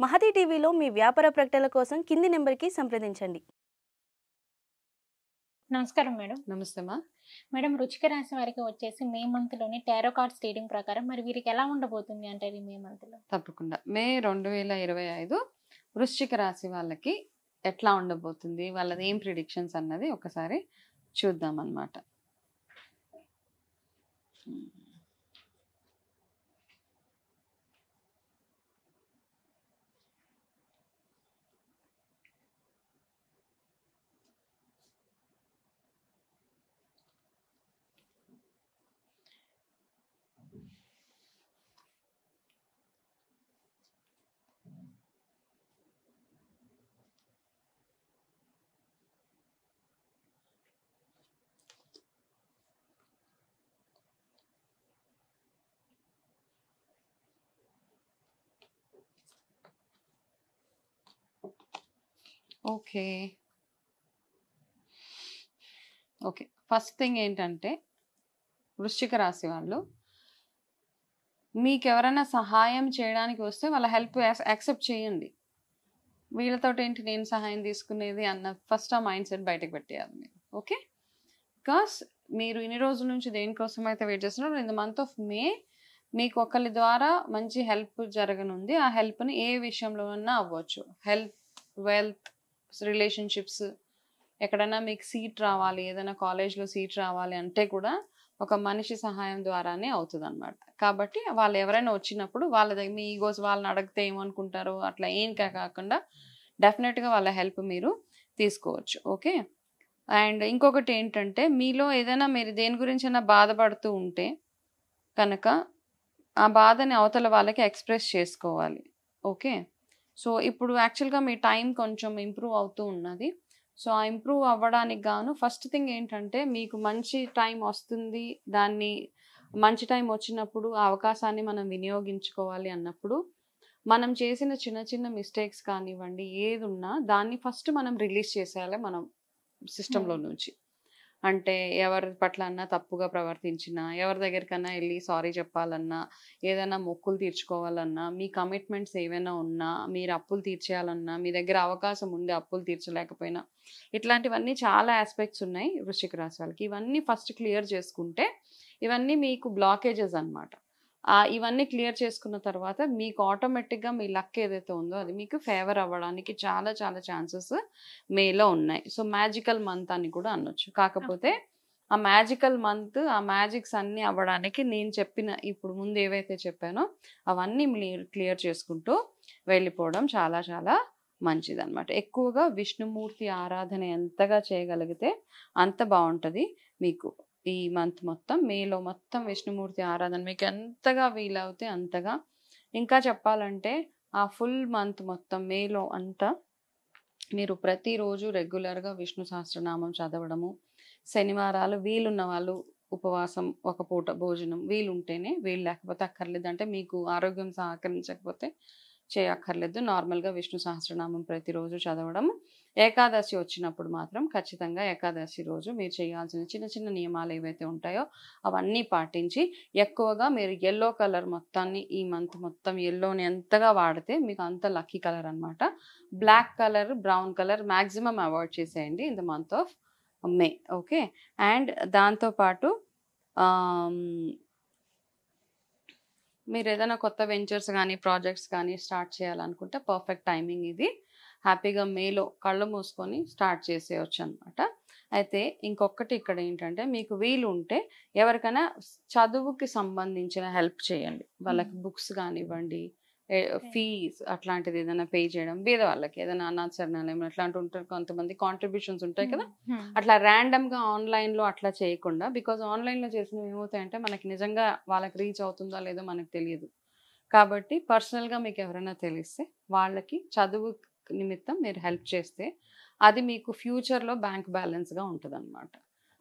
మహతి టీవీలో మీ వ్యాపార ప్రకటనల కోసం కింది నెంబర్‌కి సంప్రదించండి. నమస్కారం మేడం. నమస్తే మా. మేడం వృశ్చిక రాశి వారికి వచ్చేసి మే మంత్‌లోని టారో కార్డ్స్ రీడింగ్ ప్రకారం మరి వీరికి ఎలా ఉండబోతుంది అంటారు ఈ మే మంత్‌లో? తప్పకుండా మే 2025 వృశ్చిక రాశి వాళ్ళకి ఎట్లా ఉండబోతుంది, వాళ్ళది ఏం ప్రిడిక్షన్స్ అన్నది ఒకసారి చూద్దాం అన్నమాట. ఓకే ఓకే ఫస్ట్ థింగ్ ఏంటంటే వృశ్చిక రాశి వాళ్ళు మీకు ఎవరైనా సహాయం చేయడానికి వస్తే వాళ్ళ హెల్ప్ యాక్సెప్ట్ చేయండి. వీళ్ళతో ఏంటి నేను సహాయం తీసుకునేది అన్న ఫస్ట్ ఆ మైండ్ సెట్ బయటకు పెట్టేయాలి మీరు. ఓకే, బికాస్ మీరు ఇన్ని రోజుల నుంచి దేనికోసం అయితే వెయిట్ చేస్తున్నారో ఇన్ ద మంత్ ఆఫ్ మే మీకు ఒకరి ద్వారా మంచి హెల్ప్ జరగనుంది. ఆ హెల్ప్ని ఏ విషయంలో అన్నా అవ్వచ్చు, హెల్త్, వెల్త్, రిలేషన్షిప్స్, ఎక్కడైనా మీకు సీట్ రావాలి, ఏదైనా కాలేజ్లో సీట్ రావాలి అంటే కూడా ఒక మనిషి సహాయం ద్వారానే అవుతుంది అనమాట. కాబట్టి వాళ్ళు ఎవరైనా వచ్చినప్పుడు వాళ్ళ దగ్గర మీ ఈగోస్ వాళ్ళని అడిగితే ఏమనుకుంటారో అట్లా ఏం కాకుండా డెఫినెట్గా వాళ్ళ హెల్ప్ మీరు తీసుకోవచ్చు. ఓకే, అండ్ ఇంకొకటి ఏంటంటే మీలో ఏదైనా మీరు దేని గురించైనా బాధపడుతూ ఉంటే కనుక ఆ బాధని అవతల వాళ్ళకి ఎక్స్ప్రెస్ చేసుకోవాలి. ఓకే, సో ఇప్పుడు యాక్చువల్గా మీ టైం కొంచెం ఇంప్రూవ్ అవుతూ ఉన్నది. సో ఆ ఇంప్రూవ్ అవ్వడానికి గాను ఫస్ట్ థింగ్ ఏంటంటే మీకు మంచి టైం వస్తుంది, దాన్ని మంచి టైం వచ్చినప్పుడు ఆ అవకాశాన్ని మనం వినియోగించుకోవాలి అన్నప్పుడు మనం చేసిన చిన్న చిన్న మిస్టేక్స్ కానివ్వండి, ఏది ఉన్నా దాన్ని ఫస్ట్ మనం రిలీజ్ చేసేయాలి మనం సిస్టంలో నుంచి. అంటే ఎవరి పట్ల అన్నా తప్పుగా ప్రవర్తించినా, ఎవరి దగ్గరికన్నా వెళ్ళి సారీ చెప్పాలన్నా, ఏదైనా మొక్కులు తీర్చుకోవాలన్నా, మీ కమిట్మెంట్స్ ఏవైనా ఉన్నా, మీరు అప్పులు తీర్చేయాలన్నా, మీ దగ్గర అవకాశం ఉండి అప్పులు తీర్చలేకపోయినా, ఇట్లాంటివన్నీ చాలా ఆస్పెక్ట్స్ ఉన్నాయి వృశ్చిక రాశి వాళ్ళకి. ఇవన్నీ ఫస్ట్ క్లియర్ చేసుకుంటే ఇవన్నీ మీకు బ్లాకేజెస్ అన్నమాట. ఇవన్నీ క్లియర్ చేసుకున్న తర్వాత మీకు ఆటోమేటిక్గా మీ లక్ ఏదైతే ఉందో అది మీకు ఫేవర్ అవ్వడానికి చాలా చాలా ఛాన్సెస్ మేలో ఉన్నాయి. సో మ్యాజికల్ మంత్ అని కూడా అనొచ్చు. కాకపోతే ఆ మ్యాజికల్ మంత్, ఆ మ్యాజిక్స్ అన్నీ అవ్వడానికి నేను చెప్పిన ఇప్పుడు ముందు ఏవైతే చెప్పానో అవన్నీ మీరు క్లియర్ చేసుకుంటూ వెళ్ళిపోవడం చాలా చాలా మంచిది అనమాట. ఎక్కువగా విష్ణుమూర్తి ఆరాధన ఎంతగా చేయగలిగితే అంత బాగుంటుంది మీకు. ఈ మంత్ మొత్తం మేలో మొత్తం విష్ణుమూర్తి ఆరాధన మీకు ఎంతగా వీలవుతే అంతగా. ఇంకా చెప్పాలంటే ఆ ఫుల్ మంత్ మొత్తం మేలో అంతా మీరు ప్రతిరోజు రెగ్యులర్గా విష్ణు సహస్రనామం చదవడము, శనివారాలు వీలున్న వాళ్ళు ఉపవాసం, ఒక పూట భోజనం వీలుంటేనే, వీలు లేకపోతే అక్కర్లేదు, అంటే మీకు ఆరోగ్యం సహకరించకపోతే చేయక్కర్లేదు, నార్మల్గా విష్ణు సహస్రనామం ప్రతిరోజు చదవడం. ఏకాదశి వచ్చినప్పుడు మాత్రం ఖచ్చితంగా ఏకాదశి రోజు మీరు చేయాల్సిన చిన్న చిన్న నియమాలు ఏవైతే ఉంటాయో అవన్నీ పాటించి ఎక్కువగా మీరు ఎల్లో కలర్ మొత్తాన్ని ఈ మంత్ మొత్తం ఎల్లోని ఎంతగా వాడితే మీకు అంత లక్కీ కలర్ అనమాట. Black colour, brown colour maximum avoid చేసేయండి in the month of May. Okay, and దాంతోపాటు మీరు ఏదైనా కొత్త వెంచర్స్ కానీ ప్రాజెక్ట్స్ కానీ స్టార్ట్ చేయాలనుకుంటే పర్ఫెక్ట్ టైమింగ్ ఇది. హ్యాపీగా మేలో కళ్ళు మూసుకొని స్టార్ట్ చేసేయచ్చు అనమాట. అయితే ఇంకొకటి ఇక్కడ ఏంటంటే మీకు వీలు ఉంటే ఎవరికైనా చదువుకి సంబంధించిన హెల్ప్ చేయండి. వాళ్ళకి బుక్స్ కానివ్వండి, ఫీజ్ అట్లాంటిది ఏదైనా పే చేయడం, బీద వాళ్ళకి ఏదైనా అనాథ శరణాలయం అట్లాంటి ఉంటారు కొంతమంది, కాంట్రిబ్యూషన్స్ ఉంటాయి కదా, అట్లా ర్యాండమ్గా ఆన్లైన్లో అట్లా చేయకుండా. బికాజ్ ఆన్లైన్లో చేసినవి ఏమవుతాయంటే మనకి నిజంగా వాళ్ళకి రీచ్ అవుతుందో లేదో మనకు తెలియదు. కాబట్టి పర్సనల్గా మీకు ఎవరైనా తెలిస్తే వాళ్ళకి చదువు నిమిత్తం మీరు హెల్ప్ చేస్తే అది మీకు ఫ్యూచర్లో బ్యాంక్ బ్యాలెన్స్గా ఉంటుంది అనమాట.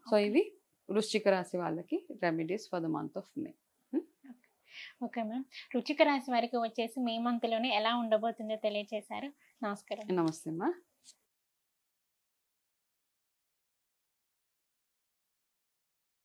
సో ఇవి వృశ్చిక రాశి వాళ్ళకి remedies for the month of May. Okay ma'am, వృశ్చిక రాశి వారికి వచ్చేసి మే మంత్లోనే ఎలా ఉండబోతుందో తెలియజేశారు. నమస్కారం. నమస్తే అమ్మా.